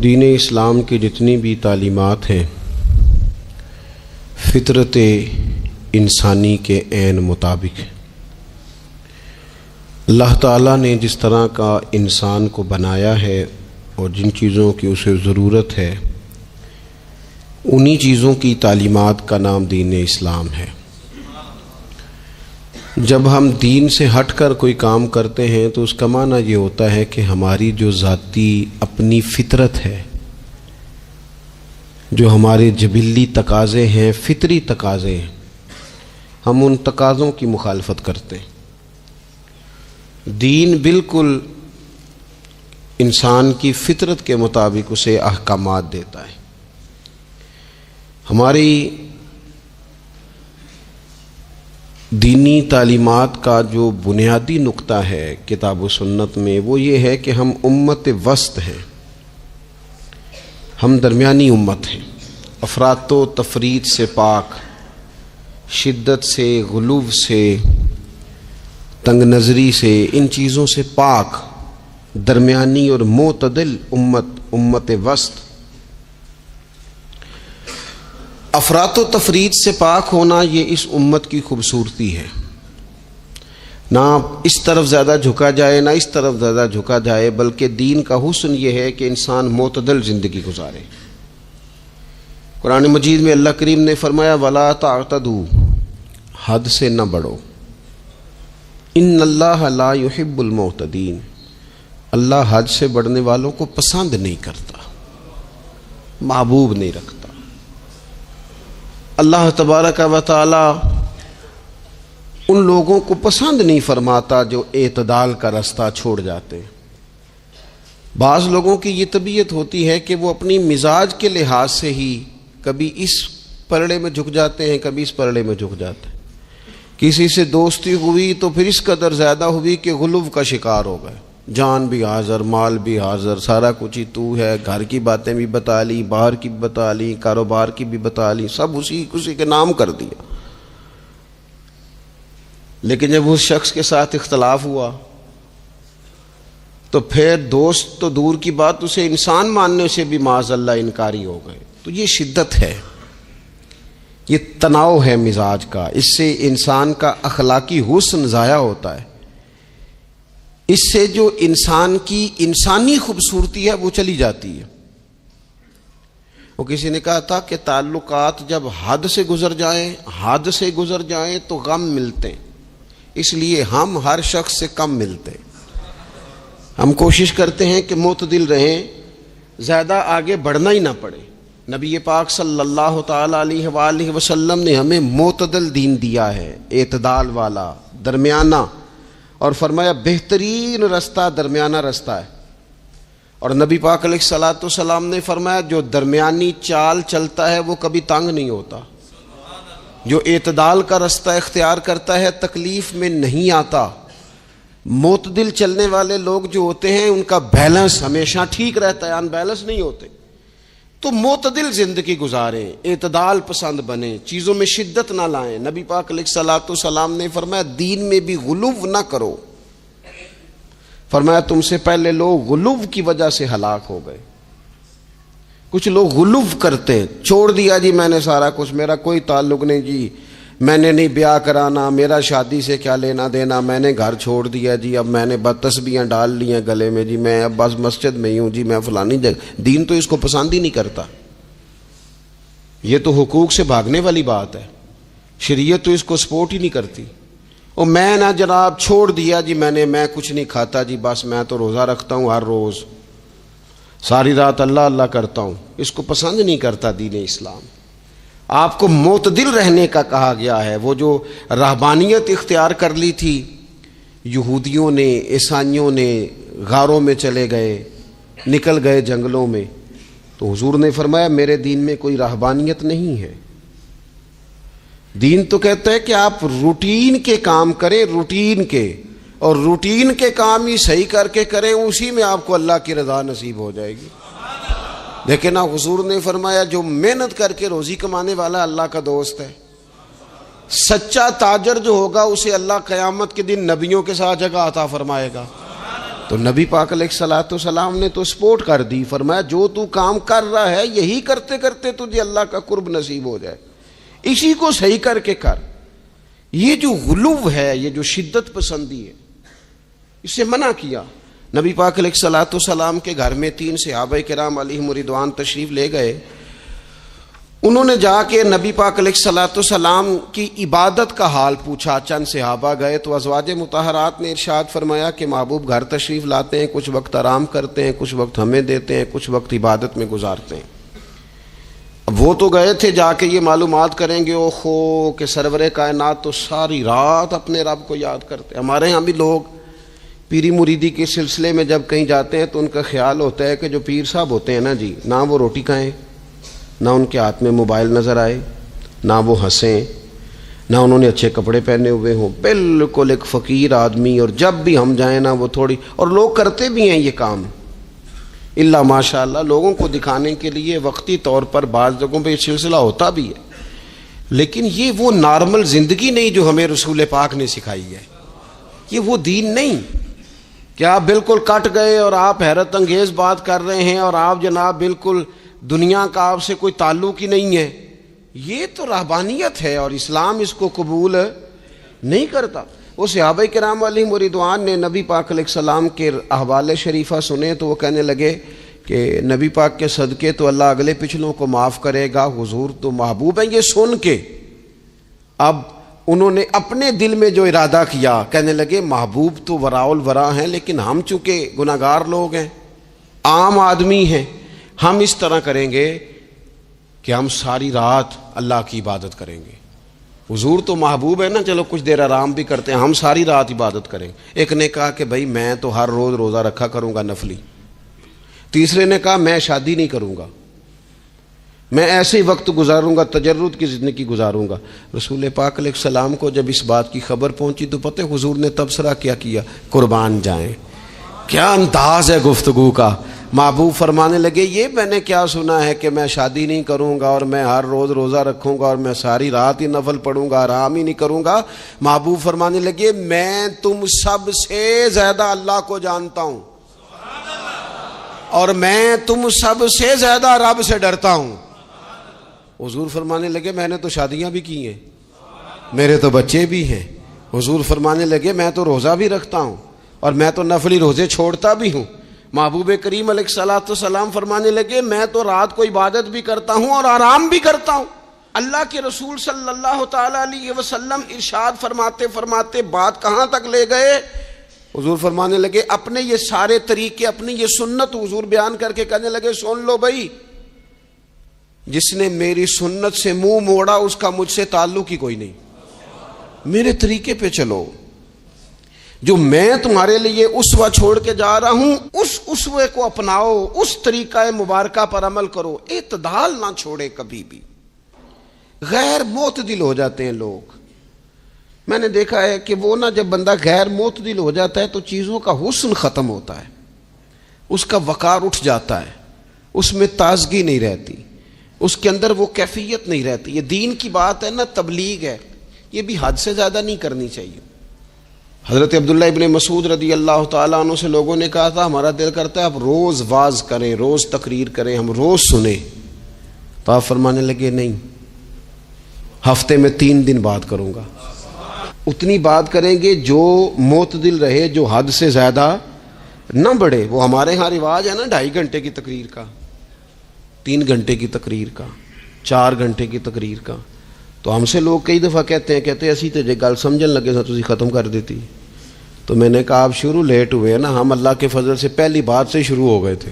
دین اسلام کی جتنی بھی تعلیمات ہیں فطرت انسانی کے عین مطابق اللہ تعالیٰ نے جس طرح کا انسان کو بنایا ہے اور جن چیزوں کی اسے ضرورت ہے انہی چیزوں کی تعلیمات کا نام دین اسلام ہے۔ جب ہم دین سے ہٹ کر کوئی کام کرتے ہیں تو اس کا معنی یہ ہوتا ہے کہ ہماری جو ذاتی اپنی فطرت ہے، جو ہمارے جبلی تقاضے ہیں، فطری تقاضے ہیں، ہم ان تقاضوں کی مخالفت کرتے ہیں۔ دین بالکل انسان کی فطرت کے مطابق اسے احکامات دیتا ہے۔ ہماری دینی تعلیمات کا جو بنیادی نقطہ ہے کتاب و سنت میں وہ یہ ہے کہ ہم امت وسط ہیں، ہم درمیانی امت ہیں، افراط و تفریط سے پاک، شدت سے، غلو سے، تنگ نظری سے، ان چیزوں سے پاک، درمیانی اور معتدل امت وسط۔ افراط و تفریط سے پاک ہونا یہ اس امت کی خوبصورتی ہے، نہ اس طرف زیادہ جھکا جائے نہ اس طرف زیادہ جھکا جائے، بلکہ دین کا حسن یہ ہے کہ انسان معتدل زندگی گزارے۔ قرآن مجید میں اللہ کریم نے فرمایا وَلَا تَعْتَدُوا، حد سے نہ بڑھو، ان اللہ لا يحب المعتدین، اللہ حد سے بڑھنے والوں کو پسند نہیں کرتا، محبوب نہیں رکھتا۔ اللہ تبارک و تعالی ان لوگوں کو پسند نہیں فرماتا جو اعتدال کا راستہ چھوڑ جاتے ہیں۔ بعض لوگوں کی یہ طبیعت ہوتی ہے کہ وہ اپنی مزاج کے لحاظ سے ہی کبھی اس پلڑے میں جھک جاتے ہیں، کبھی اس پلڑے میں جھک جاتے ہیں۔ کسی سے دوستی ہوئی تو پھر اس قدر زیادہ ہوئی کہ غلو کا شکار ہو گئے، جان بھی حاضر، مال بھی حاضر، سارا کچھ ہی تو ہے، گھر کی باتیں بھی بتا لی، باہر کی بھی بتا لی، کاروبار کی بھی بتا لی، سب اسی کے نام کر دیا۔ لیکن جب اس شخص کے ساتھ اختلاف ہوا تو پھر دوست تو دور کی بات، اسے انسان ماننے سے بھی معاذ اللہ انکاری ہو گئے۔ تو یہ شدت ہے، یہ تناؤ ہے مزاج کا، اس سے انسان کا اخلاقی حسن ضائع ہوتا ہے، اس سے جو انسان کی انسانی خوبصورتی ہے وہ چلی جاتی ہے۔ وہ کسی نے کہا تھا کہ تعلقات جب حد سے گزر جائیں تو غم ملتے ہیں، اس لیے ہم ہر شخص سے کم ملتے ہیں۔ ہم کوشش کرتے ہیں کہ معتدل رہیں، زیادہ آگے بڑھنا ہی نہ پڑے۔ نبی پاک صلی اللہ تعالی علیہ وآلہ وسلم نے ہمیں معتدل دین دیا ہے، اعتدال والا، درمیانہ، اور فرمایا بہترین رستہ درمیانہ رستہ ہے۔ اور نبی پاک علیہ الصلوۃ والسلام نے فرمایا جو درمیانی چال چلتا ہے وہ کبھی تنگ نہیں ہوتا، جو اعتدال کا رستہ اختیار کرتا ہے تکلیف میں نہیں آتا۔ معتدل چلنے والے لوگ جو ہوتے ہیں ان کا بیلنس ہمیشہ ٹھیک رہتا ہے، ان بیلنس نہیں ہوتے۔ تو معتدل زندگی گزاریں، اعتدال پسند بنیں، چیزوں میں شدت نہ لائیں۔ نبی پاک علیہ الصلوۃ والسلام نے فرمایا دین میں بھی غلو نہ کرو، فرمایا تم سے پہلے لوگ غلو کی وجہ سے ہلاک ہو گئے۔ کچھ لوگ غلو کرتے، چھوڑ دیا جی میں نے سارا کچھ، میرا کوئی تعلق نہیں جی، میں نے نہیں بیاہ کرانا، میرا شادی سے کیا لینا دینا، میں نے گھر چھوڑ دیا جی، اب میں نے بس تسبیحاں ڈال لی ہیں گلے میں جی، میں اب بس مسجد میں ہی ہوں جی، میں فلانی جگہ۔ دین تو اس کو پسند ہی نہیں کرتا، یہ تو حقوق سے بھاگنے والی بات ہے، شریعت تو اس کو سپورٹ ہی نہیں کرتی۔ اور میں نہ جناب چھوڑ دیا جی میں کچھ نہیں کھاتا جی، بس میں تو روزہ رکھتا ہوں ہر روز، ساری رات اللہ اللہ کرتا ہوں، اس کو پسند نہیں کرتا دین اسلام۔ آپ کو معتدل رہنے کا کہا گیا ہے۔ وہ جو رہبانیت اختیار کر لی تھی یہودیوں نے، عیسائیوں نے، غاروں میں چلے گئے، نکل گئے جنگلوں میں، تو حضور نے فرمایا میرے دین میں کوئی رہبانیت نہیں ہے۔ دین تو کہتا ہے کہ آپ روٹین کے کام کریں، روٹین کے، اور روٹین کے کام ہی صحیح کر کے کریں، اسی میں آپ کو اللہ کی رضا نصیب ہو جائے گی۔ لیکن حضور نے فرمایا جو محنت کر کے روزی کمانے والا اللہ کا دوست ہے، سچا تاجر جو ہوگا اسے اللہ قیامت کے دن نبیوں کے ساتھ جگہ عطا فرمائے گا۔ تو نبی پاک علیہ الصلوۃ والسلام نے تو سپورٹ کر دی، فرمایا جو تو کام کر رہا ہے یہی کرتے کرتے تجھے اللہ کا قرب نصیب ہو جائے، اسی کو صحیح کر کے کر۔ یہ جو غلو ہے، یہ جو شدت پسندی ہے، اس سے منع کیا۔ نبی پاک علیہ الصلوۃ والسلام کے گھر میں 3 صحابہ کرام علیہم رضوان تشریف لے گئے۔ انہوں نے جا کے نبی پاک علیہ الصلوۃ والسلام کی عبادت کا حال پوچھا۔ چند صحابہ گئے تو ازواج مطہرات نے ارشاد فرمایا کہ محبوب گھر تشریف لاتے ہیں، کچھ وقت آرام کرتے ہیں، کچھ وقت ہمیں دیتے ہیں، کچھ وقت عبادت میں گزارتے ہیں۔ اب وہ تو گئے تھے جا کے یہ معلومات کریں گے اوہو کہ سرور کائنات تو ساری رات اپنے رب کو یاد کرتے ہیں۔ ہمارے ہاں بھی لوگ پیری مریدی کے سلسلے میں جب کہیں جاتے ہیں تو ان کا خیال ہوتا ہے کہ جو پیر صاحب ہوتے ہیں نا جی، نہ وہ روٹی کھائیں، نہ ان کے ہاتھ میں موبائل نظر آئے، نہ وہ ہنسیں، نہ انہوں نے اچھے کپڑے پہنے ہوئے ہوں، بالکل ایک فقیر آدمی، اور جب بھی ہم جائیں نا وہ تھوڑی، اور لوگ کرتے بھی ہیں یہ کام اللہ ماشاء اللہ، لوگوں کو دکھانے کے لیے وقتی طور پر بعض جگہوں پہ یہ سلسلہ ہوتا بھی ہے، لیکن یہ وہ نارمل زندگی نہیں جو ہمیں رسول پاک نے سکھائی ہے، یہ وہ دین نہیں کہ آپ بالکل کٹ گئے اور آپ حیرت انگیز بات کر رہے ہیں اور آپ جناب بالکل دنیا کا آپ سے کوئی تعلق ہی نہیں ہے۔ یہ تو رہبانیت ہے اور اسلام اس کو قبول نہیں کرتا۔ وہ صحابہ کرام علیہم رضوان نے نبی پاک علیہ السلام کے احوال شریفہ سنے تو وہ کہنے لگے کہ نبی پاک کے صدقے تو اللہ اگلے پچھلوں کو معاف کرے گا، حضور تو محبوب ہیں۔ یہ سن کے اب انہوں نے اپنے دل میں جو ارادہ کیا، کہنے لگے محبوب تو وراء الورا ہیں، لیکن ہم چونکہ گناہگار لوگ ہیں، عام آدمی ہیں، ہم اس طرح کریں گے کہ ہم ساری رات اللہ کی عبادت کریں گے۔ حضور تو محبوب ہے نا، چلو کچھ دیر آرام بھی کرتے ہیں، ہم ساری رات عبادت کریں گے۔ ایک نے کہا کہ بھائی میں تو ہر روز روزہ رکھا کروں گا نفلی۔ تیسرے نے کہا میں شادی نہیں کروں گا، میں ایسے ہی وقت گزاروں گا، تجرد کی زندگی گزاروں گا۔ رسول پاک علیہ السلام کو جب اس بات کی خبر پہنچی تو پتہ حضور نے تبصرہ کیا کیا، قربان جائیں، کیا انداز ہے گفتگو کا۔ محبوب فرمانے لگے یہ میں نے کیا سنا ہے کہ میں شادی نہیں کروں گا اور میں ہر روز روزہ رکھوں گا اور میں ساری رات ہی نفل پڑھوں گا، آرام ہی نہیں کروں گا۔ محبوب فرمانے لگے میں تم سب سے زیادہ اللہ کو جانتا ہوں اور میں تم سب سے زیادہ رب سے ڈرتا ہوں۔ حضور فرمانے لگے میں نے تو شادیاں بھی کی ہیں، میرے تو بچے بھی ہیں۔ حضور فرمانے لگے میں تو روزہ بھی رکھتا ہوں اور میں تو نفلی روزے چھوڑتا بھی ہوں۔ محبوب کریم علیہ الصلوۃ والسلام فرمانے لگے میں تو رات کو عبادت بھی کرتا ہوں اور آرام بھی کرتا ہوں۔ اللہ کے رسول صلی اللہ تعالی علیہ وسلم ارشاد فرماتے فرماتے بات کہاں تک لے گئے؟ حضور فرمانے لگے اپنے یہ سارے طریقے، اپنی یہ سنت حضور بیان کر کے کہنے لگے سن لو بھائی، جس نے میری سنت سے منہ موڑا اس کا مجھ سے تعلق ہی کوئی نہیں، میرے طریقے پہ چلو، جو میں تمہارے لیے اسوہ چھوڑ کے جا رہا ہوں اس اسوے کو اپناؤ، اس طریقہ مبارکہ پر عمل کرو، اعتدال نہ چھوڑے کبھی بھی۔ غیر معتدل ہو جاتے ہیں لوگ، میں نے دیکھا ہے کہ وہ جب بندہ غیر معتدل ہو جاتا ہے تو چیزوں کا حسن ختم ہوتا ہے، اس کا وقار اٹھ جاتا ہے، اس میں تازگی نہیں رہتی، اس کے اندر وہ کیفیت نہیں رہتی۔ یہ دین کی بات ہے نا، تبلیغ ہے، یہ بھی حد سے زیادہ نہیں کرنی چاہیے۔ حضرت عبداللہ ابن مسعود رضی اللہ تعالیٰ عنہ سے لوگوں نے کہا تھا ہمارا دل کرتا ہے آپ روز واز کریں، روز تقریر کریں، ہم روز سنیں، تو آپ فرمانے لگے نہیں، ہفتے میں 3 دن بات کروں گا، اتنی بات کریں گے جو معتدل رہے، جو حد سے زیادہ نہ بڑھے۔ وہ ہمارے ہاں رواج ہے نا 2.5 گھنٹے کی تقریر کا، 3 گھنٹے کی تقریر کا، 4 گھنٹے کی تقریر کا۔ تو ہم سے لوگ کئی دفعہ کہتے ہیں اسی تے گل سمجھن لگے سا تسی ختم کر دیتی۔ تو میں نے کہا آپ شروع لیٹ ہوئے نا، ہم اللہ کے فضل سے پہلی بات سے شروع ہو گئے تھے،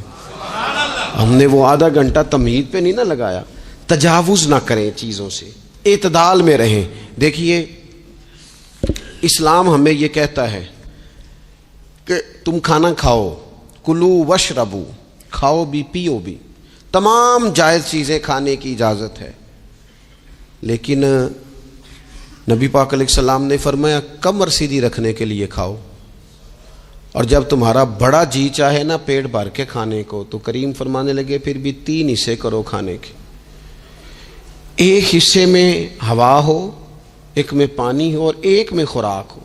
ہم نے وہ آدھا گھنٹہ تمہید پہ نہیں نہ لگایا۔ تجاوز نہ کریں چیزوں سے، اعتدال میں رہیں۔ دیکھیے اسلام ہمیں یہ کہتا ہے کہ تم کھانا کھاؤ، کلو وشربو، کھاؤ بھی پیو بھی، تمام جائز چیزیں کھانے کی اجازت ہے، لیکن نبی پاک علیہ السلام نے فرمایا کمر سیدھی رکھنے کے لیے کھاؤ، اور جب تمہارا بڑا جی چاہے نا پیٹ بھر کے کھانے کو تو کریم فرمانے لگے پھر بھی 3 حصے کرو کھانے کے، ایک حصے میں ہوا ہو، ایک میں پانی ہو اور ایک میں خوراک ہو،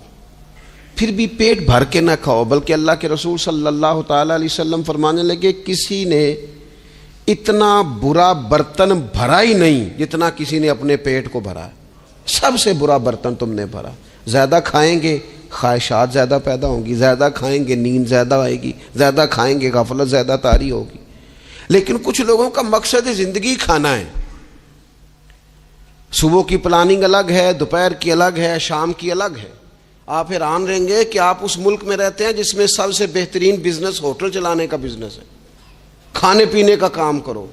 پھر بھی پیٹ بھر کے نہ کھاؤ، بلکہ اللہ کے رسول صلی اللہ تعالی علیہ وسلم فرمانے لگے کسی نے اتنا برا برتن بھرا ہی نہیں جتنا کسی نے اپنے پیٹ کو بھرا، سب سے برا برتن تم نے بھرا۔ زیادہ کھائیں گے خواہشات زیادہ پیدا ہوں گی، زیادہ کھائیں گے نیند زیادہ آئے گی، زیادہ کھائیں گے غفلت زیادہ طاری ہوگی۔ لیکن کچھ لوگوں کا مقصد زندگی کھانا ہے، صبح کی پلاننگ الگ ہے، دوپہر کی الگ ہے، شام کی الگ ہے۔ آپ حیران رہیں گے کہ آپ اس ملک میں رہتے ہیں جس میں سب سے بہترین بزنس ہوٹل چلانے کا بزنس ہے، کھانے پینے کا کام کرو،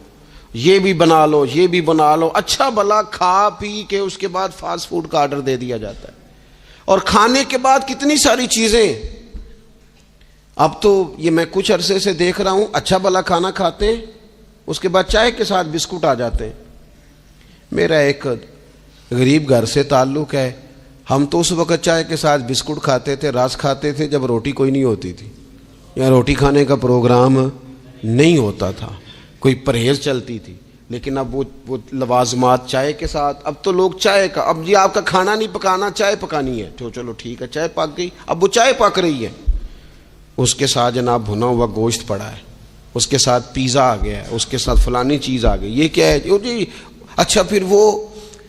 یہ بھی بنا لو یہ بھی بنا لو، اچھا بھلا کھا پی کے اس کے بعد فاسٹ فوڈ کا آرڈر دے دیا جاتا ہے، اور کھانے کے بعد کتنی ساری چیزیں۔ اب تو یہ میں کچھ عرصے سے دیکھ رہا ہوں، اچھا بھلا کھانا کھاتے ہیں، اس کے بعد چائے کے ساتھ بسکٹ آ جاتے ہیں۔ میرا ایک غریب گھر سے تعلق ہے، ہم تو اس وقت چائے کے ساتھ بسکٹ کھاتے تھے، رس کھاتے تھے جب روٹی کوئی نہیں ہوتی تھی، یا روٹی کھانے کا پروگرام نہیں ہوتا تھا، کوئی پرہیز چلتی تھی۔ لیکن اب وہ لوازمات چائے کے ساتھ، اب تو لوگ چائے کا، اب جی آپ کا کھانا نہیں پکانا، چائے پکانی ہے تو چلو ٹھیک ہے چائے پک گئی، اب وہ چائے پک رہی ہے، اس کے ساتھ جناب بھنا ہوا گوشت پڑا ہے، اس کے ساتھ پیزا آ گیا ہے، اس کے ساتھ فلانی چیز آ گئی، یہ کیا ہے جی؟ اچھا پھر وہ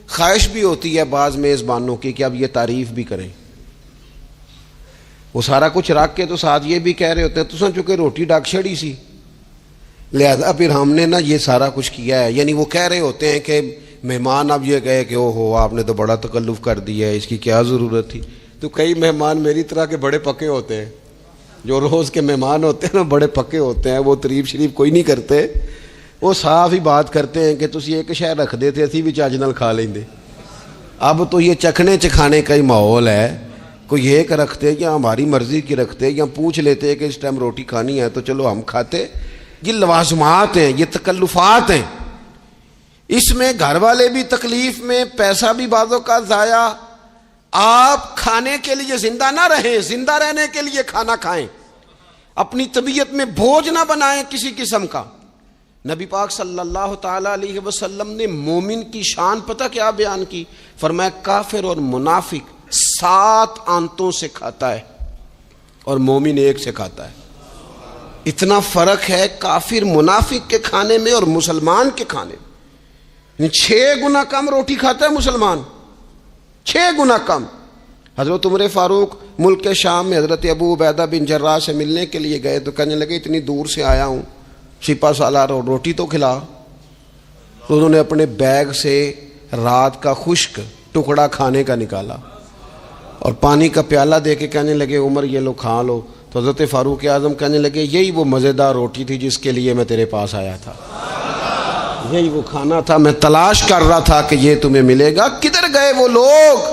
خواہش بھی ہوتی ہے بعض میزبانوں کی کہ اب یہ تعریف بھی کریں، وہ سارا کچھ رکھ کے تو ساتھ یہ بھی کہہ رہے ہوتے ہیں تساں چونکہ روٹی ڈاک چھڑی سی، لہذا پھر ہم نے نا یہ سارا کچھ کیا ہے۔ یعنی وہ کہہ رہے ہوتے ہیں کہ مہمان اب یہ کہے کہ او ہو آپ نے تو بڑا تکلف کر دیا ہے، اس کی کیا ضرورت تھی۔ تو کئی مہمان میری طرح کے بڑے پکے ہوتے ہیں، جو روز کے مہمان ہوتے ہیں نا بڑے پکے ہوتے ہیں، وہ تعریف شریف کوئی نہیں کرتے، وہ صاف ہی بات کرتے ہیں کہ تسی ایک شے رکھ دے تھے اسی بھی چاج نال کھا لیندے۔ اب تو یہ چکھنے چکھانے کا ہی ماحول ہے، کوئی ایک رکھتے یا ہماری مرضی کی رکھتے یا پوچھ لیتے کہ اس ٹائم روٹی کھانی ہے تو چلو ہم کھاتے۔ یہ لوازمات ہیں، یہ تکلفات ہیں، اس میں گھر والے بھی تکلیف میں، پیسہ بھی بعضوں کا ضائع۔ آپ کھانے کے لیے زندہ نہ رہیں، زندہ رہنے کے لیے کھانا کھائیں، اپنی طبیعت میں بوجھ نہ بنائیں کسی قسم کا۔ نبی پاک صلی اللہ تعالی علیہ وسلم نے مومن کی شان پتہ کیا بیان کی؟ فرمایا کافر اور منافق 7 آنتوں سے کھاتا ہے اور مومن 1 سے کھاتا ہے۔ اتنا فرق ہے کافر منافق کے کھانے میں اور مسلمان کے کھانے میں۔ 6 گنا کم روٹی کھاتا ہے مسلمان، 6 گنا کم۔ حضرت عمر فاروق ملک کے شام میں حضرت ابو عبیدہ بن جراح سے ملنے کے لیے گئے تو کہنے لگے اتنی دور سے آیا ہوں، سپہ سالار روٹی تو کھلا۔ تو انہوں نے اپنے بیگ سے رات کا خشک ٹکڑا کھانے کا نکالا اور پانی کا پیالہ دے کے کہنے لگے عمر یہ لو کھا لو۔ تو حضرت فاروق اعظم کہنے لگے یہی وہ مزیدار روٹی تھی جس کے لیے میں تیرے پاس آیا تھا، یہی وہ کھانا تھا، میں تلاش کر رہا تھا کہ یہ تمہیں ملے گا۔ کدھر گئے وہ لوگ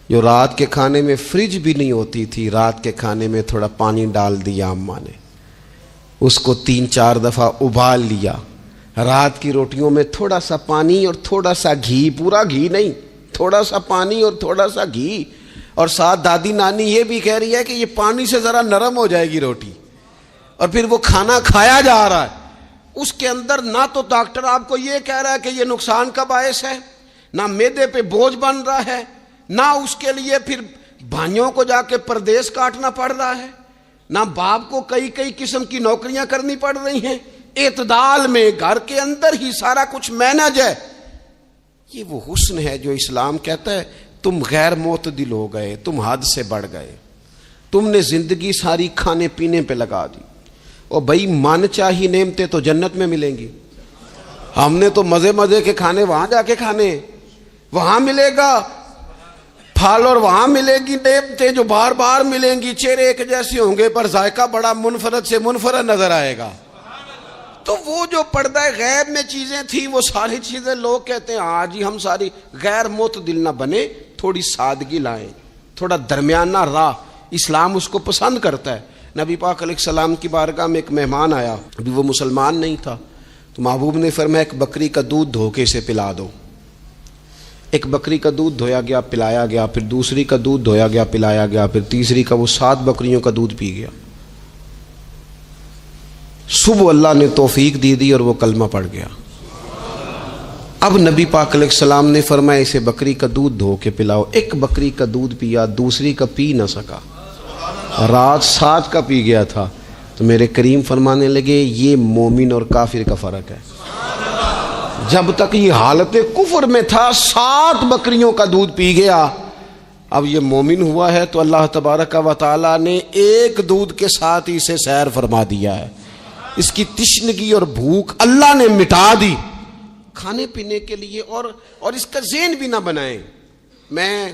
جو رات کے کھانے میں فریج بھی نہیں ہوتی تھی، رات کے کھانے میں تھوڑا پانی ڈال دیا اماں نے، اس کو 3-4 دفعہ ابال لیا، رات کی روٹیوں میں تھوڑا سا پانی اور تھوڑا سا گھی، پورا گھی نہیں، تھوڑا سا پانی اور تھوڑا سا گھی، اور ساتھ دادی نانی یہ بھی کہہ رہی ہے کہ یہ پانی سے ذرا نرم ہو جائے گی روٹی، اور پھر وہ کھانا کھایا جا رہا ہے۔ اس کے اندر نہ تو ڈاکٹر آپ کو یہ کہہ رہا ہے کہ یہ نقصان کا باعث ہے، نہ معدے پہ بوجھ بن رہا ہے، نہ اس کے لیے پھر بھائیوں کو جا کے پردیس کاٹنا پڑ رہا ہے، نہ باپ کو کئی قسم کی نوکریاں کرنی پڑ رہی ہیں، اعتدال میں گھر کے اندر ہی سارا کچھ مینج ہے۔ یہ وہ حسن ہے جو اسلام کہتا ہے تم غیر معتدل ہو گئے، تم حد سے بڑھ گئے، تم نے زندگی ساری کھانے پینے پہ لگا دی۔ اور بھائی من چاہی نعمتیں تو جنت میں ملیں گی، ہم نے تو مزے کے کھانے وہاں جا کے کھانے، وہاں ملے گا پھل اور وہاں ملے گی نعمتیں جو بار بار ملیں گی، چہرے ایک جیسے ہوں گے پر ذائقہ بڑا منفرد سے منفرد نظر آئے گا۔ تو وہ جو پردہ غیب میں چیزیں تھیں وہ ساری چیزیں لوگ کہتے ہیں ہاں جی ہم ساری، غیر معتدل نہ بنے، تھوڑی سادگی لائیں، تھوڑا درمیانہ راہ، اسلام اس کو پسند کرتا ہے۔ نبی پاک علیہ السلام کی بارگاہ میں ایک مہمان آیا، ابھی وہ مسلمان نہیں تھا، تو محبوب نے فرمایا ایک بکری کا دودھ دھوکے سے پلا دو۔ ایک بکری کا دودھ دھویا گیا، پلایا گیا، پھر دوسری کا دودھ دھویا گیا، پلایا گیا، پھر تیسری کا، وہ 7 بکریوں کا دودھ پی گیا۔ صبح اللہ نے توفیق دی اور وہ کلمہ پڑھ گیا۔ اب نبی پاک علیہ السلام نے فرمایا اسے بکری کا دودھ دھو کے پلاؤ. ایک بکری کا دودھ پیا, دوسری کا پی نہ سکا, رات 7 کا پی گیا تھا. تو میرے کریم فرمانے لگے یہ مومن اور کافر کا فرق ہے. جب تک یہ حالت کفر میں تھا 7 بکریوں کا دودھ پی گیا, اب یہ مومن ہوا ہے تو اللہ تبارک و تعالی نے ایک دودھ کے ساتھ ہی اسے سیر فرما دیا ہے. اس کی تشنگی اور بھوک اللہ نے مٹا دی کھانے پینے کے لیے. اور اس کا ذہن بھی نہ بنائیں. میں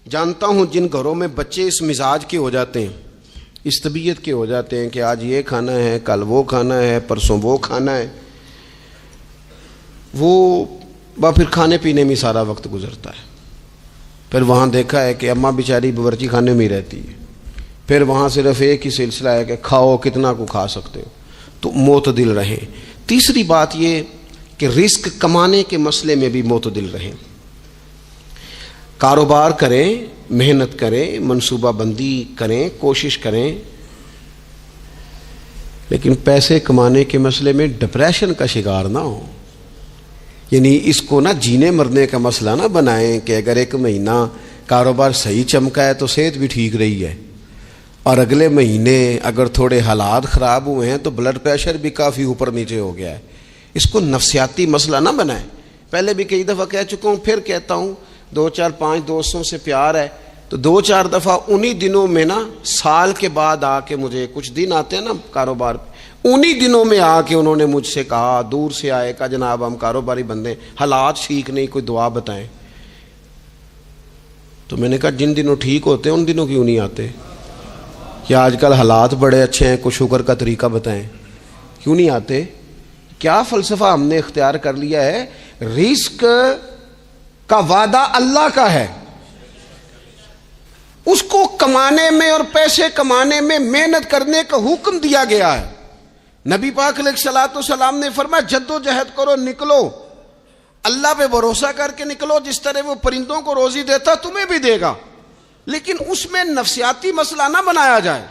جانتا ہوں جن گھروں میں بچے اس مزاج کے ہو جاتے ہیں, اس طبیعت کے ہو جاتے ہیں کہ آج یہ کھانا ہے, کل وہ کھانا ہے, پرسوں وہ کھانا ہے, وہ پھر کھانے پینے میں سارا وقت گزرتا ہے. پھر وہاں دیکھا ہے کہ اماں بیچاری باورچی خانے میں ہی رہتی ہے. پھر وہاں صرف ایک ہی سلسلہ ہے کہ کھاؤ, کتنا کو کھا سکتے ہو. تو معتدل رہیں. تیسری بات یہ کہ رزق کمانے کے مسئلے میں بھی معتدل رہیں. کاروبار کریں, محنت کریں, منصوبہ بندی کریں, کوشش کریں, لیکن پیسے کمانے کے مسئلے میں ڈپریشن کا شکار نہ ہو. یعنی اس کو نہ جینے مرنے کا مسئلہ نہ بنائیں کہ اگر ایک مہینہ کاروبار صحیح چمکا ہے تو صحت بھی ٹھیک رہی ہے, اور اگلے مہینے اگر تھوڑے حالات خراب ہوئے ہیں تو بلڈ پریشر بھی کافی اوپر نیچے ہو گیا ہے. اس کو نفسیاتی مسئلہ نہ بنائیں. پہلے بھی کئی دفعہ کہہ چکا ہوں, پھر کہتا ہوں, 2 4 5 دوستوں سے پیار ہے تو 2 4 دفعہ انہی دنوں میں نا, سال کے بعد آ کے مجھے کچھ دن آتے ہیں نا کاروبار پہ, انہی دنوں میں آ کے انہوں نے مجھ سے کہا, دور سے آئے, کہا جناب ہم کاروباری بندے, حالات ٹھیک نہیں, کوئی دعا بتائیں. تو میں نے کہا جن دنوں ٹھیک ہوتے ہیں ان دنوں کیوں نہیں آتے؟ یا آج کل حالات بڑے اچھے ہیں, کچھ شکر کا طریقہ بتائیں, کیوں نہیں آتے؟ کیا فلسفہ ہم نے اختیار کر لیا ہے؟ رزق کا وعدہ اللہ کا ہے, اس کو کمانے میں اور پیسے کمانے میں محنت کرنے کا حکم دیا گیا ہے. نبی پاک علیہ الصلوۃ والسلام نے فرمایا جد و جہد کرو, نکلو, اللہ پہ بھروسہ کر کے نکلو. جس طرح وہ پرندوں کو روزی دیتا تمہیں بھی دے گا, لیکن اس میں نفسیاتی مسئلہ نہ بنایا جائے,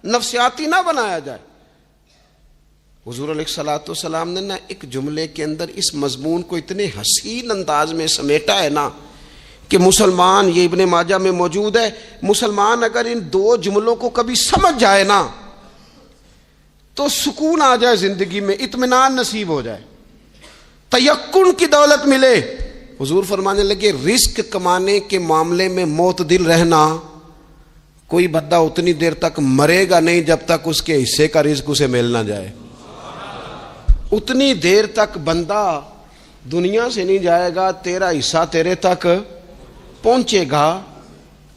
نفسیاتی نہ بنایا جائے. حضور علیہ الصلوۃ والسلام نے نا ایک جملے کے اندر اس مضمون کو اتنے حسین انداز میں سمیٹا ہے نا کہ مسلمان, یہ ابن ماجہ میں موجود ہے, مسلمان اگر ان 2 جملوں کو کبھی سمجھ جائے نا تو سکون آ جائے زندگی میں, اطمینان نصیب ہو جائے, تیقن کی دولت ملے. حضور فرمانے لگے رزق کمانے کے معاملے میں معتدل رہنا. کوئی بندہ اتنی دیر تک مرے گا نہیں جب تک اس کے حصے کا رزق اسے مل نہ جائے. اتنی دیر تک بندہ دنیا سے نہیں جائے گا, تیرا حصہ تیرے تک پہنچے گا.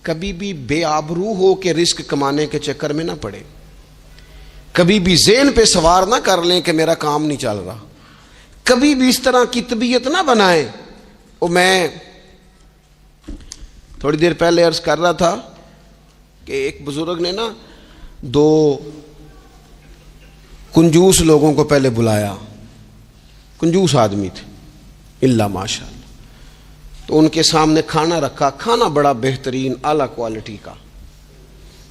کبھی بھی بے آبرو ہو کے رزق کمانے کے چکر میں نہ پڑے. کبھی بھی ذہن پہ سوار نہ کر لیں کہ میرا کام نہیں چل رہا. کبھی بھی اس طرح کی طبیعت نہ بنائیں. میں تھوڑی دیر پہلے عرض کر رہا تھا کہ ایک بزرگ نے نا 2 کنجوس لوگوں کو پہلے بلایا, کنجوس آدمی تھے اللہ ماشاء اللہ. تو ان کے سامنے کھانا رکھا, کھانا بڑا بہترین اعلیٰ کوالٹی کا,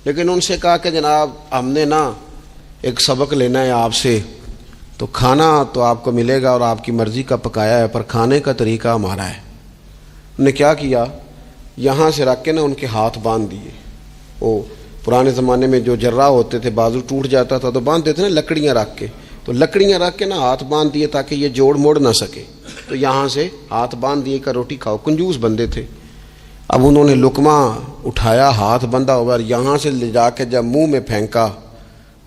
لیکن ان سے کہا کہ جناب ہم نے نا ایک سبق لینا ہے آپ سے, تو کھانا تو آپ کو ملے گا اور آپ کی مرضی کا پکایا ہے, پر کھانے کا طریقہ ہمارا ہے. انہوں نے کیا کیا, یہاں سے رکھ کے نا ان کے ہاتھ باندھ دیے. وہ پرانے زمانے میں جو جراح ہوتے تھے بازو ٹوٹ جاتا تھا تو باندھ دیتے نا لکڑیاں رکھ کے, تو لکڑیاں رکھ کے نا ہاتھ باندھ دیے تاکہ یہ جوڑ موڑ نہ سکے. تو یہاں سے ہاتھ باندھ دیے کہ روٹی کھاؤ. کنجوس بندے تھے. اب انہوں نے لقمہ اٹھایا, ہاتھ بندھا ہوا, اور یہاں سے لے جا کے جب منہ میں پھینکا,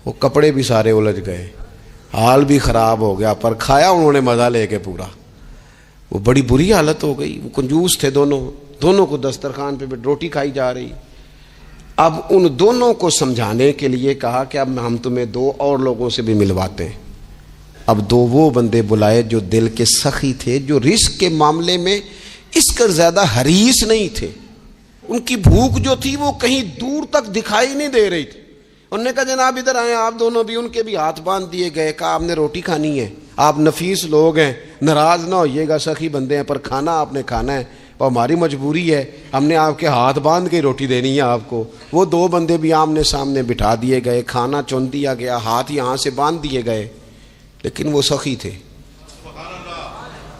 وہ کپڑے بھی سارے الجھ گئے, حال بھی خراب ہو گیا, پر کھایا انہوں نے مزہ لے کے پورا. وہ بڑی بری حالت ہو گئی. وہ کنجوس تھے دونوں کو دسترخوان پہ روٹی کھائی جا رہی. اب ان دونوں کو سمجھانے کے لیے کہا کہ اب ہم تمہیں 2 اور لوگوں سے بھی ملواتے ہیں. اب 2 وہ بندے بلائے جو دل کے سخی تھے, جو رزق کے معاملے میں اس کا زیادہ حریص نہیں تھے. ان کی بھوک جو تھی وہ کہیں دور تک دکھائی نہیں دے رہی تھی. انہوں نے کہا جناب ادھر آئیں. آپ دونوں بھی, ان کے بھی ہاتھ باندھ دیے گئے. کہا آپ نے روٹی کھانی ہے, آپ نفیس لوگ ہیں, ناراض نہ ہوئیے گا, سخی بندے ہیں, پر کھانا آپ نے کھانا ہے اور ہماری مجبوری ہے, ہم نے آپ کے ہاتھ باندھ کے روٹی دینی ہے آپ کو. وہ 2 بندے بھی آمنے سامنے بٹھا دیے گئے, کھانا چن دیا گیا, ہاتھ یہاں سے باندھ دیے گئے, لیکن وہ سخی تھے.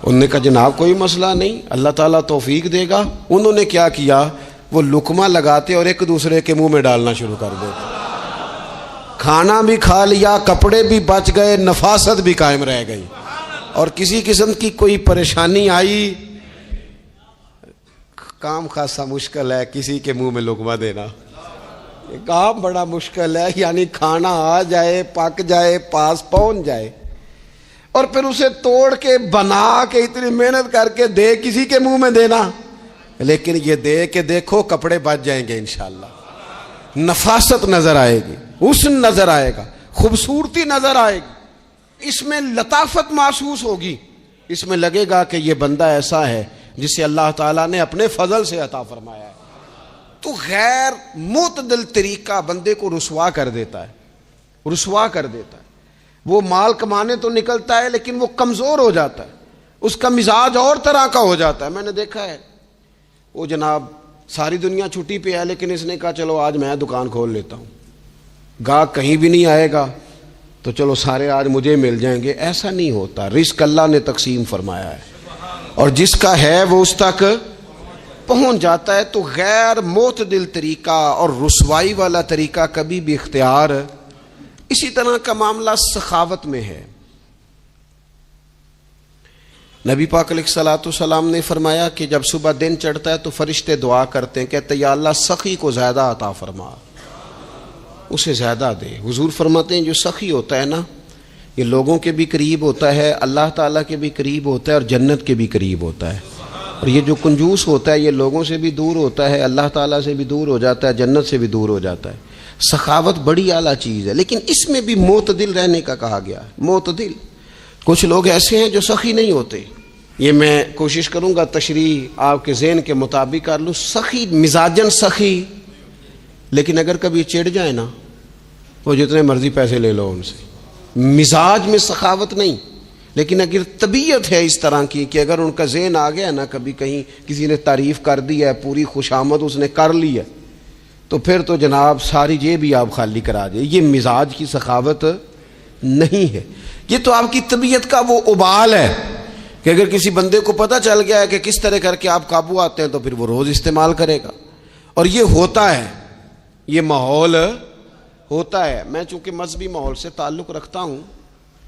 انہوں نے کہا جناب کوئی مسئلہ نہیں، اللہ تعالیٰ توفیق دے گا۔ انہوں نے کیا کیا، وہ لقمہ لگاتے اور ایک دوسرے کے منہ میں ڈالنا شروع کر دیتے، کھانا بھی کھا لیا، کپڑے بھی بچ گئے، نفاست بھی قائم رہ گئی، اور کسی قسم کی کوئی پریشانی آئی، کام خاصا مشکل ہے کسی کے منہ میں لقمہ دینا، یہ کام بڑا مشکل ہے، یعنی کھانا آ جائے، پک جائے، پاس پہنچ جائے، اور پھر اسے توڑ کے بنا کے اتنی محنت کر کے دے کسی کے منہ میں دینا، لیکن یہ دے کے دیکھو کپڑے بچ جائیں گے انشاءاللہ، نفاست نظر آئے گی، حسن نظر آئے گا، خوبصورتی نظر آئے گی، اس میں لطافت محسوس ہوگی، اس میں لگے گا کہ یہ بندہ ایسا ہے جسے اللہ تعالیٰ نے اپنے فضل سے عطا فرمایا ہے۔ تو غیر معتدل طریقہ بندے کو رسوا کر دیتا ہے، رسوا کر دیتا ہے، وہ مال کمانے تو نکلتا ہے لیکن وہ کمزور ہو جاتا ہے، اس کا مزاج اور طرح کا ہو جاتا ہے۔ میں نے دیکھا ہے وہ جناب ساری دنیا چھٹی پہ ہے لیکن اس نے کہا چلو آج میں دکان کھول لیتا ہوں، گاہک کہیں بھی نہیں آئے گا تو چلو سارے آج مجھے مل جائیں گے۔ ایسا نہیں ہوتا، رزق اللہ نے تقسیم فرمایا ہے اور جس کا ہے وہ اس تک پہنچ جاتا ہے۔ تو غیر معتدل طریقہ اور رسوائی والا طریقہ کبھی بھی اختیار، اسی طرح کا معاملہ سخاوت میں ہے۔ نبی پاک علیہ الصلوۃ والسلام نے فرمایا کہ جب صبح دن چڑھتا ہے تو فرشتے دعا کرتے ہیں، کہتے ہیں یا اللہ سخی کو زیادہ عطا فرما، اسے زیادہ دے۔ حضور فرماتے ہیں جو سخی ہوتا ہے نا یہ لوگوں کے بھی قریب ہوتا ہے، اللہ تعالیٰ کے بھی قریب ہوتا ہے اور جنت کے بھی قریب ہوتا ہے، اور یہ جو کنجوس ہوتا ہے یہ لوگوں سے بھی دور ہوتا ہے، اللہ تعالیٰ سے بھی دور ہو جاتا ہے، جنت سے بھی دور ہو جاتا ہے۔ سخاوت بڑی اعلیٰ چیز ہے، لیکن اس میں بھی معتدل رہنے کا کہا گیا ہے۔ معتدل، کچھ لوگ ایسے ہیں جو سخی نہیں ہوتے، یہ میں کوشش کروں گا تشریح آپ کے ذہن کے مطابق کر لوں۔ سخی مزاجن سخی، لیکن اگر کبھی چڑ جائے نا وہ جتنے مرضی پیسے لے لو ان سے، مزاج میں سخاوت نہیں، لیکن اگر طبیعت ہے اس طرح کی کہ اگر ان کا ذہن آ گیا نا، کبھی کہیں کسی نے تعریف کر دی ہے، پوری خوشامد اس نے کر لی ہے، تو پھر تو جناب ساری جیب بھی آپ خالی کرا دے۔ یہ مزاج کی سخاوت نہیں ہے، یہ تو آپ کی طبیعت کا وہ ابال ہے کہ اگر کسی بندے کو پتہ چل گیا ہے کہ کس طرح کر کے آپ قابو آتے ہیں تو پھر وہ روز استعمال کرے گا، اور یہ ہوتا ہے، یہ ماحول ہوتا ہے۔ میں چونکہ مذہبی ماحول سے تعلق رکھتا ہوں،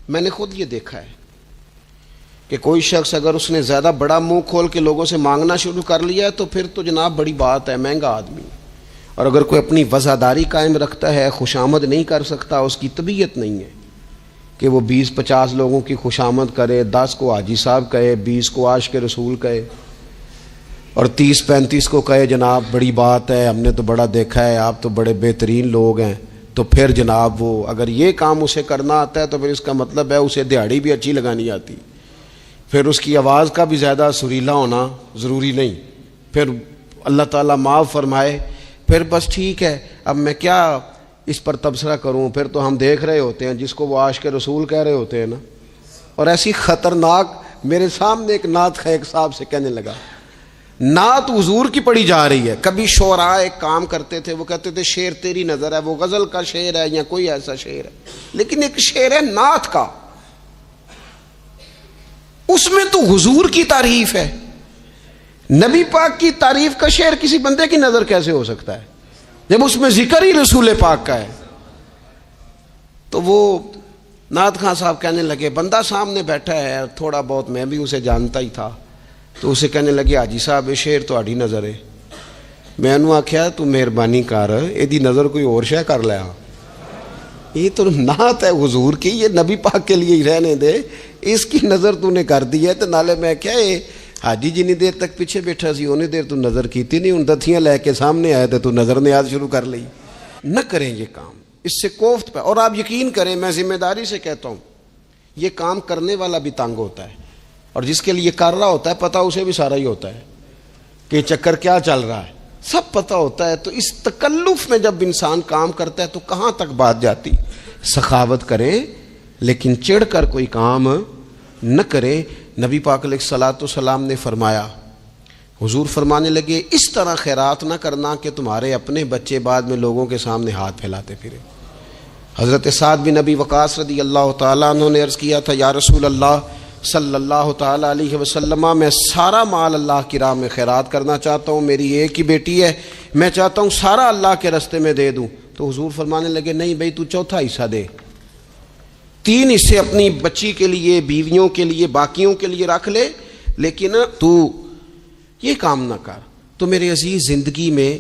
میں نے خود یہ دیکھا ہے کہ کوئی شخص اگر اس نے زیادہ بڑا منہ کھول کے لوگوں سے مانگنا شروع کر لیا ہے تو پھر تو جناب بڑی بات ہے، مہنگا آدمی۔ اور اگر کوئی اپنی وفاداری قائم رکھتا ہے، خوشامد نہیں کر سکتا، اس کی طبیعت نہیں ہے کہ وہ 20-50 لوگوں کی خوشامد کرے، 10 کو حاجی صاحب کہے، 20 کو عاشق رسول کہے، اور 30-35 کو کہے جناب بڑی بات ہے، ہم نے تو بڑا دیکھا ہے، آپ تو بڑے بہترین لوگ ہیں۔ تو پھر جناب وہ اگر یہ کام اسے کرنا آتا ہے تو پھر اس کا مطلب ہے اسے دہاڑی بھی اچھی لگانی آتی، پھر اس کی آواز کا بھی زیادہ سریلا ہونا ضروری نہیں، پھر اللہ تعالیٰ معاف فرمائے، پھر بس ٹھیک ہے اب میں کیا اس پر تبصرہ کروں، پھر تو ہم دیکھ رہے ہوتے ہیں جس کو وہ عاشق رسول کہہ رہے ہوتے ہیں نا۔ اور ایسی خطرناک، میرے سامنے ایک نعت خیک صاحب سے کہنے لگا، نعت حضور کی پڑھی جا رہی ہے۔ کبھی شعراء ایک کام کرتے تھے، وہ کہتے تھے شعر تیری نظر ہے، وہ غزل کا شعر ہے یا کوئی ایسا شعر ہے، لیکن ایک شعر ہے نعت کا، اس میں تو حضور کی تعریف ہے، نبی پاک کی تعریف کا شعر کسی بندے کی نظر کیسے ہو سکتا ہے جب اس میں ذکر ہی رسول پاک کا ہے؟ تو وہ نعت خان صاحب کہنے لگے، بندہ سامنے بیٹھا ہے، تھوڑا بہت میں بھی اسے جانتا ہی تھا، تو اسے کہنے لگے حاجی صاحب یہ شعر تہاڈی نظر ہے۔ میں انہوں آکھیا تو مہربانی کر ایدی نظر کوئی اور شے کر لیا، یہ تو نعت ہے حضور کی، یہ نبی پاک کے لیے ہی رہنے دے، اس کی نظر تو نے کر دی ہے۔ تو نالے میں کیا حاجی جنی دیر تک پیچھے بیٹھا سی اونی دیر تو نظر کیتی نہیں، ان دتھیاں لے کے سامنے آئے تو نظر نیاز شروع کر لی۔ نہ کریں یہ کام، اس سے کوفت پہ، اور آپ یقین کریں میں ذمہ داری سے کہتا ہوں یہ کام کرنے والا بھی تنگ ہوتا ہے، اور جس کے لیے کر رہا ہوتا ہے پتہ اسے بھی سارا ہی ہوتا ہے کہ چکر کیا چل رہا ہے، سب پتہ ہوتا ہے۔ تو اس تکلف میں جب انسان کام کرتا ہے تو کہاں تک بات جاتی۔ سخاوت کریں لیکن چڑھ کر کوئی کام نہ کرے۔ نبی پاک علیہ الصلوۃ والسلام نے فرمایا، حضور فرمانے لگے اس طرح خیرات نہ کرنا کہ تمہارے اپنے بچے بعد میں لوگوں کے سامنے ہاتھ پھیلاتے پھرے۔ حضرت سعد بن ابی وقاص رضی اللہ تعالیٰ عنہ نے عرض کیا تھا، یا رسول اللہ صلی اللہ تعالیٰ علیہ وسلم میں سارا مال اللہ کی راہ میں خیرات کرنا چاہتا ہوں، میری ایک ہی بیٹی ہے، میں چاہتا ہوں سارا اللہ کے راستے میں دے دوں۔ تو حضور فرمانے لگے نہیں بھائی تو چوتھا حصہ دے، 3 حصے اپنی بچی کے لیے، بیویوں کے لیے، باقیوں کے لیے رکھ لے، لیکن تو یہ کام نہ کر۔ تو میرے عزیز زندگی میں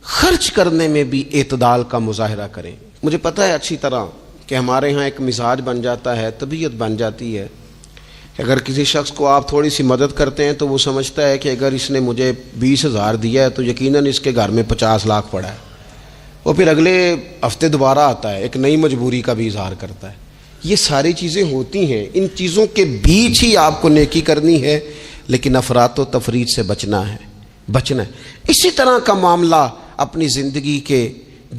خرچ کرنے میں بھی اعتدال کا مظاہرہ کریں۔ مجھے پتہ ہے اچھی طرح کہ ہمارے ہاں ایک مزاج بن جاتا ہے، طبیعت بن جاتی ہے کہ اگر کسی شخص کو آپ تھوڑی سی مدد کرتے ہیں تو وہ سمجھتا ہے کہ اگر اس نے مجھے 20,000 دیا ہے تو یقیناً اس کے گھر میں 50 لاکھ پڑا ہے، وہ پھر اگلے ہفتے دوبارہ آتا ہے، ایک نئی مجبوری کا بھی اظہار کرتا ہے۔ یہ ساری چیزیں ہوتی ہیں، ان چیزوں کے بیچ ہی آپ کو نیکی کرنی ہے، لیکن افراط و تفریط سے بچنا ہے۔ اسی طرح کا معاملہ اپنی زندگی کے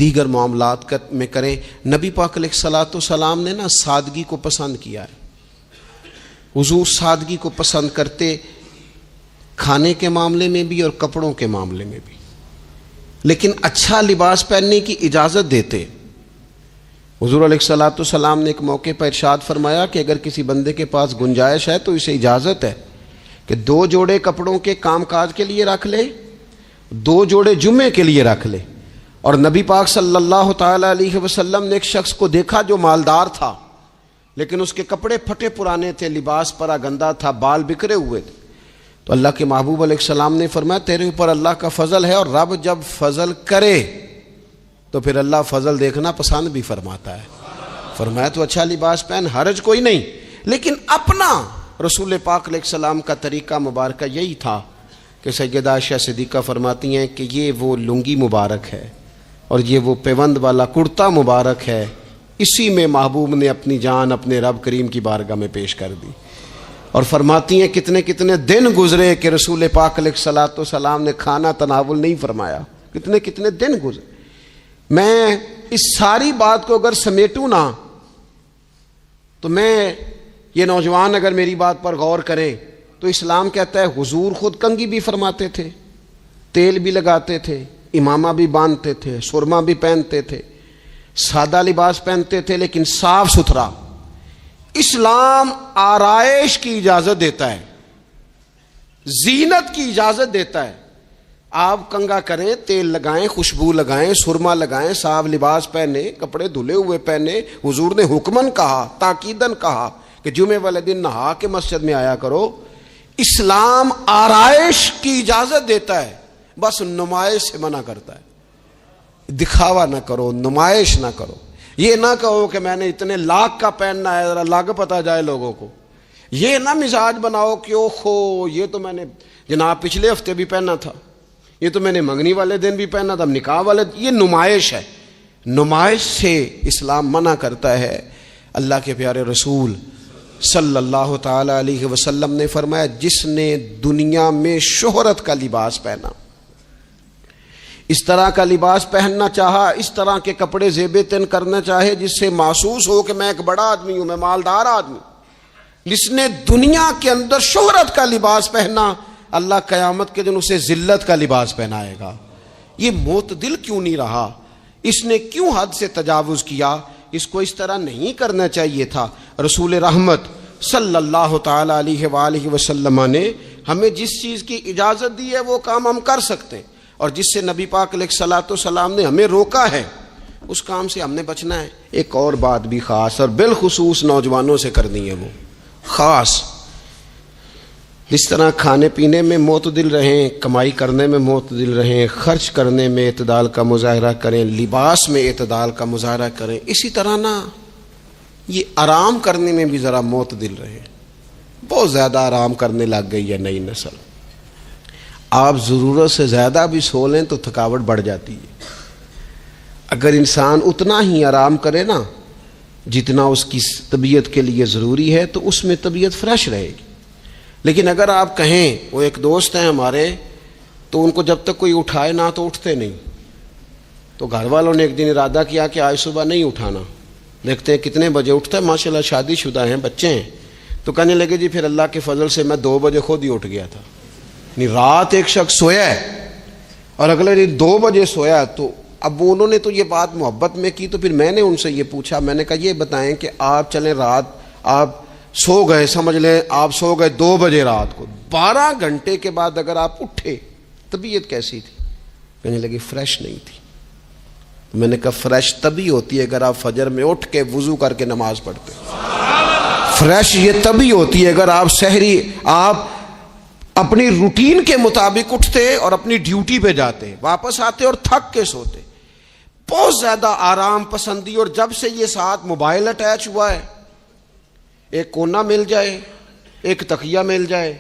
دیگر معاملات میں کریں۔ نبی پاک علیہ الصلوۃ والسلام نے سادگی کو پسند کیا ہے، حضور سادگی کو پسند کرتے، کھانے کے معاملے میں بھی اور کپڑوں کے معاملے میں بھی، لیکن اچھا لباس پہننے کی اجازت دیتے۔ حضور علیہ الصلوۃ والسلام نے ایک موقع پر ارشاد فرمایا کہ اگر کسی بندے کے پاس گنجائش ہے تو اسے اجازت ہے کہ 2 جوڑے کپڑوں کے کام کاج کے لیے رکھ لے، 2 جوڑے جمعے کے لیے رکھ لے۔ اور نبی پاک صلی اللہ تعالیٰ علیہ وسلم نے ایک شخص کو دیکھا جو مالدار تھا، لیکن اس کے کپڑے پھٹے پرانے تھے، لباس پرا گندا تھا، بال بکھرے ہوئے تھے۔ تو اللہ کے محبوب علیہ السلام نے فرمایا تیرے اوپر اللہ کا فضل ہے، اور رب جب فضل کرے تو پھر اللہ فضل دیکھنا پسند بھی فرماتا ہے۔ فرمایا تو اچھا لباس پہن، حرج کوئی نہیں، لیکن اپنا رسول پاک علیہ السلام کا طریقہ مبارکہ یہی تھا کہ سیدہ عائشہ صدیقہ فرماتی ہیں کہ یہ وہ لنگی مبارک ہے اور یہ وہ پیوند والا کرتا مبارک ہے، اسی میں محبوب نے اپنی جان اپنے رب کریم کی بارگاہ میں پیش کر دی۔ اور فرماتی ہیں کتنے کتنے دن گزرے کہ رسول پاک علیہ الصلوۃ والسلام نے کھانا تناول نہیں فرمایا، کتنے کتنے دن گزرے۔ میں اس ساری بات کو اگر سمیٹوں نا تو میں یہ نوجوان اگر میری بات پر غور کریں تو اسلام کہتا ہے حضور خود کنگھی بھی فرماتے تھے، تیل بھی لگاتے تھے، امامہ بھی باندھتے تھے، سرما بھی پہنتے تھے، سادہ لباس پہنتے تھے لیکن صاف ستھرا۔ اسلام آرائش کی اجازت دیتا ہے، زینت کی اجازت دیتا ہے۔ آپ کنگھا کریں، تیل لگائیں، خوشبو لگائیں، سرما لگائیں، صاف لباس پہنے، کپڑے دھلے ہوئے پہنے۔ حضور نے حکمن کہا، تاکیدن کہا کہ جمعے والے دن نہا کے مسجد میں آیا کرو۔ اسلام آرائش کی اجازت دیتا ہے، بس نمائش سے منع کرتا ہے۔ دکھاوا نہ کرو، نمائش نہ کرو۔ یہ نہ کہو کہ میں نے اتنے لاکھ کا پہننا ہے، ذرا لگ پتہ جائے لوگوں کو۔ یہ نہ مزاج بناؤ کہ اوہو یہ تو میں نے جناب پچھلے ہفتے بھی پہنا تھا، یہ تو میں نے منگنی والے دن بھی پہنا تھا، نکاح والے۔ یہ نمائش ہے، نمائش سے اسلام منع کرتا ہے۔ اللہ کے پیارے رسول صلی اللہ تعالی علیہ وسلم نے فرمایا جس نے دنیا میں شہرت کا لباس پہنا، اس طرح کا لباس پہننا چاہا، اس طرح کے کپڑے زیب تن کرنا چاہے جس سے محسوس ہو کہ میں ایک بڑا آدمی ہوں، میں مالدار آدمی، جس نے دنیا کے اندر شہرت کا لباس پہنا، اللہ قیامت کے دن اسے ذلت کا لباس پہنائے گا۔ یہ معتدل کیوں نہیں رہا؟ اس نے کیوں حد سے تجاوز کیا؟ اس کو اس طرح نہیں کرنا چاہیے تھا۔ رسول رحمت صلی اللہ تعالی علیہ وآلہ وسلم نے ہمیں جس چیز کی اجازت دی ہے وہ کام ہم کر سکتے ہیں، اور جس سے نبی پاک علیہ الصلوۃ والسلام نے ہمیں روکا ہے اس کام سے ہم نے بچنا ہے۔ ایک اور بات بھی خاص اور بالخصوص نوجوانوں سے کرنی ہے، وہ خاص جس طرح کھانے پینے میں معتدل رہیں، کمائی کرنے میں معتدل رہیں، خرچ کرنے میں اعتدال کا مظاہرہ کریں، لباس میں اعتدال کا مظاہرہ کریں، اسی طرح یہ آرام کرنے میں بھی ذرا معتدل رہیں۔ بہت زیادہ آرام کرنے لگ گئی ہے نئی نسل۔ آپ ضرورت سے زیادہ بھی سو لیں تو تھکاوٹ بڑھ جاتی ہے۔ اگر انسان اتنا ہی آرام کرے نا جتنا اس کی طبیعت کے لیے ضروری ہے تو اس میں طبیعت فریش رہے گی۔ لیکن اگر آپ کہیں، وہ ایک دوست ہیں ہمارے، تو ان کو جب تک کوئی اٹھائے نہ تو اٹھتے نہیں، تو گھر والوں نے ایک دن ارادہ کیا کہ آج صبح نہیں اٹھانا، دیکھتے ہیں کتنے بجے اٹھتا ہے، ماشاءاللہ شادی شدہ ہیں، بچے ہیں، تو کہنے لگے جی پھر اللہ کے فضل سے میں 2 بجے خود ہی اٹھ گیا تھا۔ رات ایک شخص سویا ہے اور اگلے دن 2 بجے سویا، تو اب انہوں نے تو یہ بات محبت میں کی، تو پھر میں نے ان سے یہ پوچھا، میں نے کہا یہ بتائیں کہ آپ چلیں رات آپ سو گئے، سمجھ لیں آپ سو گئے 2 بجے رات کو، 12 گھنٹے کے بعد اگر آپ اٹھے طبیعت کیسی تھی؟ کہنے لگی فریش نہیں تھی۔ میں نے کہا فریش تبھی ہوتی ہے اگر آپ فجر میں اٹھ کے وضو کر کے نماز پڑھتے، فریش یہ تبھی ہوتی ہے اگر آپ سحری آپ اپنی روٹین کے مطابق اٹھتے اور اپنی ڈیوٹی پہ جاتے، واپس آتے اور تھک کے سوتے۔ بہت زیادہ آرام پسندی، اور جب سے یہ ساتھ موبائل اٹیچ ہوا ہے، ایک کونا مل جائے، ایک تکیہ مل جائے،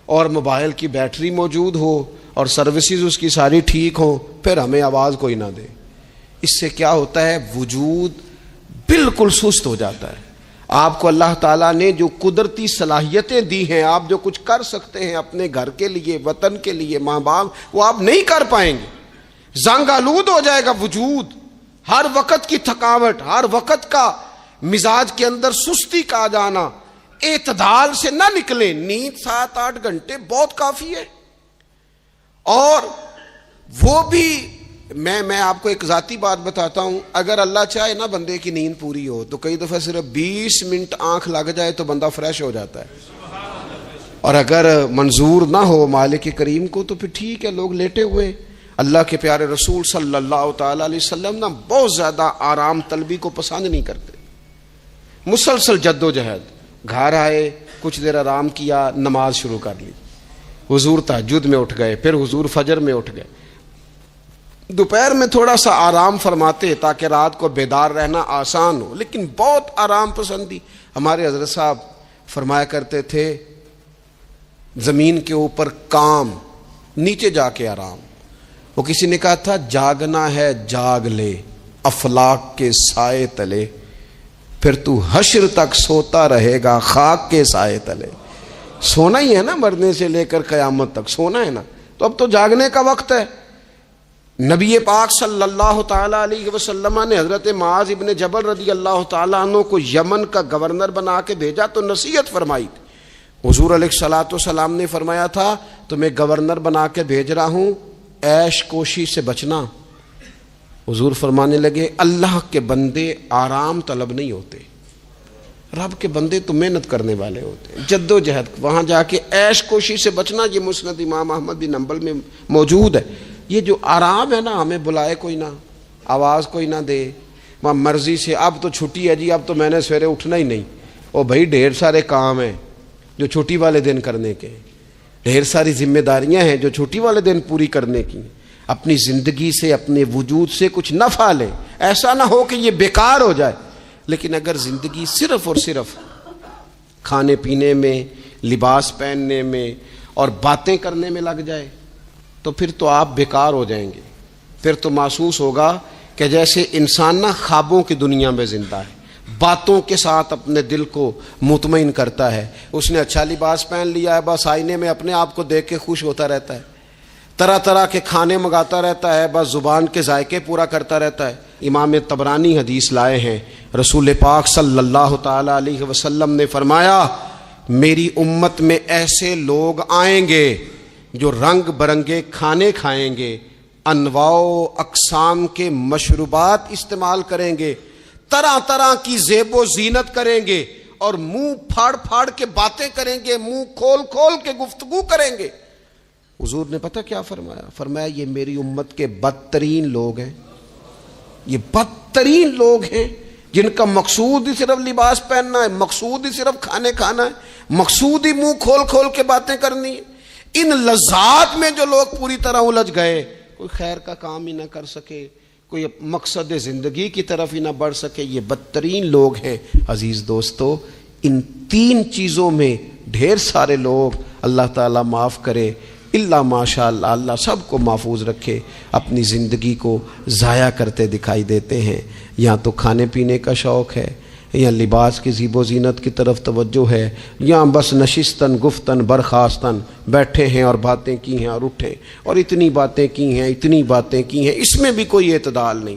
اور موبائل کی بیٹری موجود ہو اور سروسز اس کی ساری ٹھیک ہوں، پھر ہمیں آواز کوئی نہ دے۔ اس سے کیا ہوتا ہے؟ وجود بالکل سست ہو جاتا ہے۔ آپ کو اللہ تعالیٰ نے جو قدرتی صلاحیتیں دی ہیں، آپ جو کچھ کر سکتے ہیں اپنے گھر کے لیے، وطن کے لیے، ماں باپ، وہ آپ نہیں کر پائیں گے۔ زنگ آلود ہو جائے گا وجود، ہر وقت کی تھکاوٹ، ہر وقت کا مزاج کے اندر سستی کا آ جانا، اعتدال سے نہ نکلیں۔ نیند 7-8 گھنٹے بہت کافی ہے، اور وہ بھی میں آپ کو ایک ذاتی بات بتاتا ہوں، اگر اللہ چاہے نا بندے کی نیند پوری ہو تو کئی دفعہ صرف 20 منٹ آنکھ لگ جائے تو بندہ فریش ہو جاتا ہے، اور اگر منظور نہ ہو مالک کریم کو تو پھر ٹھیک ہے، لوگ لیٹے ہوئے۔ اللہ کے پیارے رسول صلی اللہ تعالی علیہ وسلم نا بہت زیادہ آرام طلبی کو پسند نہیں کرتے، مسلسل جد و جہد۔ گھر آئے، کچھ دیر آرام کیا، نماز شروع کر لی، حضور تہجد میں اٹھ گئے، پھر حضور فجر میں اٹھ گئے، دوپہر میں تھوڑا سا آرام فرماتے تاکہ رات کو بیدار رہنا آسان ہو، لیکن بہت آرام پسندی۔ ہمارے حضرت صاحب فرمایا کرتے تھے زمین کے اوپر کام، نیچے جا کے آرام۔ وہ کسی نے کہا تھا جاگنا ہے جاگ لے افلاک کے سائے تلے، پھر تو حشر تک سوتا رہے گا خاک کے سائے تلے۔ سونا ہی ہے نا، مرنے سے لے کر قیامت تک سونا ہے نا، تو اب تو جاگنے کا وقت ہے۔ نبی پاک صلی اللہ تعالی علیہ وسلم نے حضرت معاذ ابن جبل رضی اللہ تعالیٰ عنہ کو یمن کا گورنر بنا کے بھیجا تو نصیحت فرمائی تھی۔ حضور علیہ الصلوۃ والسلام نے فرمایا تھا تمہیں گورنر بنا کے بھیج رہا ہوں، عیش کوشی سے بچنا۔ حضور فرمانے لگے اللہ کے بندے آرام طلب نہیں ہوتے، رب کے بندے تو محنت کرنے والے ہوتے ہیں، جد و جہد۔ وہاں جا کے عیش کوشی سے بچنا، یہ مسند امام احمد بن حنبل میں موجود ہے۔ یہ جو آرام ہے نا، ہمیں بلائے کوئی نہ، آواز کوئی نہ دے، وہاں مرضی سے اب تو چھٹی ہے جی، اب تو میں نے سویرے اٹھنا ہی نہیں۔ او بھائی ڈھیر سارے کام ہیں جو چھٹی والے دن کرنے کے، ڈھیر ساری ذمہ داریاں ہیں جو چھٹی والے دن پوری کرنے کی۔ اپنی زندگی سے، اپنے وجود سے کچھ نفع لیں، ایسا نہ ہو کہ یہ بیکار ہو جائے۔ لیکن اگر زندگی صرف اور صرف کھانے پینے میں، لباس پہننے میں اور باتیں کرنے میں لگ جائے تو پھر تو آپ بیکار ہو جائیں گے۔ پھر تو محسوس ہوگا کہ جیسے انسان نہ خوابوں کی دنیا میں زندہ ہے، باتوں کے ساتھ اپنے دل کو مطمئن کرتا ہے۔ اس نے اچھا لباس پہن لیا ہے، بس آئینے میں اپنے آپ کو دیکھ کے خوش ہوتا رہتا ہے، طرح طرح کے کھانے منگاتا رہتا ہے، بس زبان کے ذائقے پورا کرتا رہتا ہے۔ امام طبرانی حدیث لائے ہیں، رسول پاک صلی اللہ تعالی علیہ وسلم نے فرمایا میری امت میں ایسے لوگ آئیں گے جو رنگ برنگے کھانے کھائیں گے، انواع و اقسام کے مشروبات استعمال کریں گے، طرح طرح کی زیب و زینت کریں گے، اور منہ پھاڑ پھاڑ کے باتیں کریں گے، منہ کھول کھول کے گفتگو کریں گے۔ حضور نے پتہ کیا فرمایا؟ فرمایا یہ میری امت کے بدترین لوگ ہیں، یہ بدترین لوگ ہیں جن کا مقصود ہی صرف لباس پہننا ہے، مقصود ہی صرف کھانے کھانا ہے، مقصود ہی منہ کھول کھول کے باتیں کرنی ہے۔ ان لذات میں جو لوگ پوری طرح الجھ گئے، کوئی خیر کا کام ہی نہ کر سکے، کوئی مقصد زندگی کی طرف ہی نہ بڑھ سکے، یہ بدترین لوگ ہیں۔ عزیز دوستو، ان 3 چیزوں میں ڈھیر سارے لوگ، اللہ تعالیٰ معاف کرے اللہ ماشاء اللہ، اللہ سب کو محفوظ رکھے، اپنی زندگی کو ضائع کرتے دکھائی دیتے ہیں۔ یا تو کھانے پینے کا شوق ہے، یا لباس کی زیب و زینت کی طرف توجہ ہے، یا بس نشستن گفتن برخاستن بیٹھے ہیں اور باتیں کی ہیں اور اٹھے اور اتنی باتیں کی ہیں، اتنی باتیں کی ہیں، اس میں بھی کوئی اعتدال نہیں۔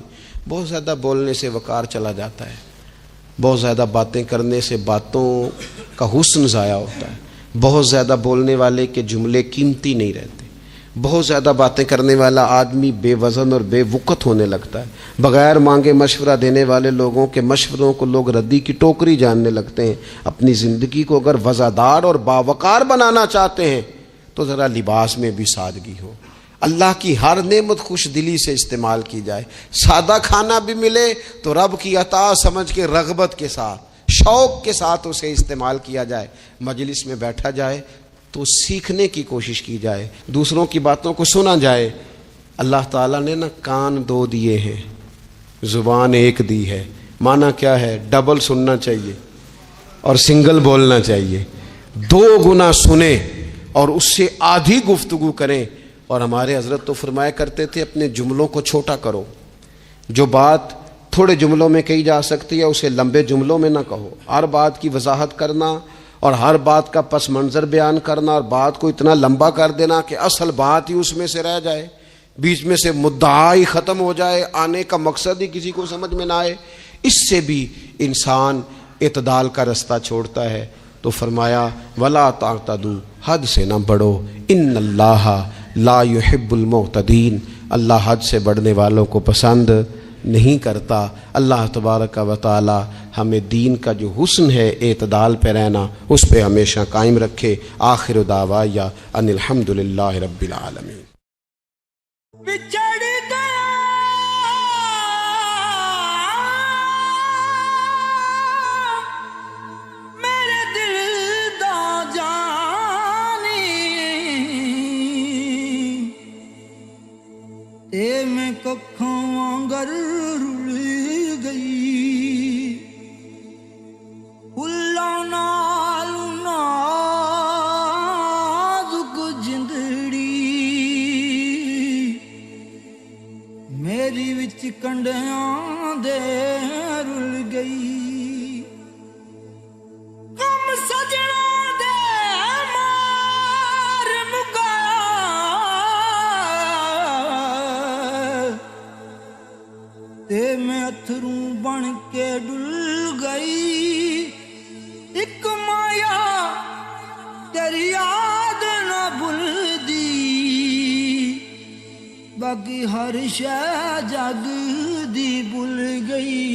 بہت زیادہ بولنے سے وقار چلا جاتا ہے، بہت زیادہ باتیں کرنے سے باتوں کا حسن ضائع ہوتا ہے، بہت زیادہ بولنے والے کے جملے قیمتی نہیں رہتے، بہت زیادہ باتیں کرنے والا آدمی بے وزن اور بے وقت ہونے لگتا ہے. بغیر مانگے مشورہ دینے والے لوگوں کے مشوروں کو لوگ ردی کی ٹوکری جاننے لگتے ہیں. اپنی زندگی کو اگر وزادار اور باوقار بنانا چاہتے ہیں تو ذرا لباس میں بھی سادگی ہو. اللہ کی ہر نعمت خوش دلی سے استعمال کی جائے. سادہ کھانا بھی ملے تو رب کی عطا سمجھ کے رغبت کے ساتھ شوق کے ساتھ اسے استعمال کیا جائے. مجلس میں بیٹھا جائے تو سیکھنے کی کوشش کی جائے, دوسروں کی باتوں کو سنا جائے. اللہ تعالیٰ نے نا کان 2 دیے ہیں, زبان 1 دی ہے. معنی کیا ہے؟ ڈبل سننا چاہیے اور سنگل بولنا چاہیے. 2 گنا سنیں اور اس سے آدھی گفتگو کریں. اور ہمارے حضرت تو فرمایا کرتے تھے اپنے جملوں کو چھوٹا کرو. جو بات تھوڑے جملوں میں کہی جا سکتی ہے اسے لمبے جملوں میں نہ کہو. ہر بات کی وضاحت کرنا اور ہر بات کا پس منظر بیان کرنا اور بات کو اتنا لمبا کر دینا کہ اصل بات ہی اس میں سے رہ جائے, بیچ میں سے مدعا ہی ختم ہو جائے, آنے کا مقصد ہی کسی کو سمجھ میں نہ آئے, اس سے بھی انسان اعتدال کا رستہ چھوڑتا ہے. تو فرمایا ولا تعتدوا, حد سے نہ بڑھو, ان اللہ لا يحب المعتدین, اللہ حد سے بڑھنے والوں کو پسند نہیں کرتا. اللہ تبارک و تعالی ہمیں دین کا جو حسن ہے اعتدال پہ رہنا اس پہ ہمیشہ قائم رکھے. آخر دعوایا ان الحمدللہ رب العالمین. میں ککھوں وانگر رل گئی, پھلاں نال نازک جندڑی میری وچ کنڈیاں دے رل گئی. کم سجنا دے مار مکا تے میں اتھروں بن کے ڈل گئی. ایک مایا تیری یاد نہ بھلدی, باقی ہر شے جگ دی بھل گئی.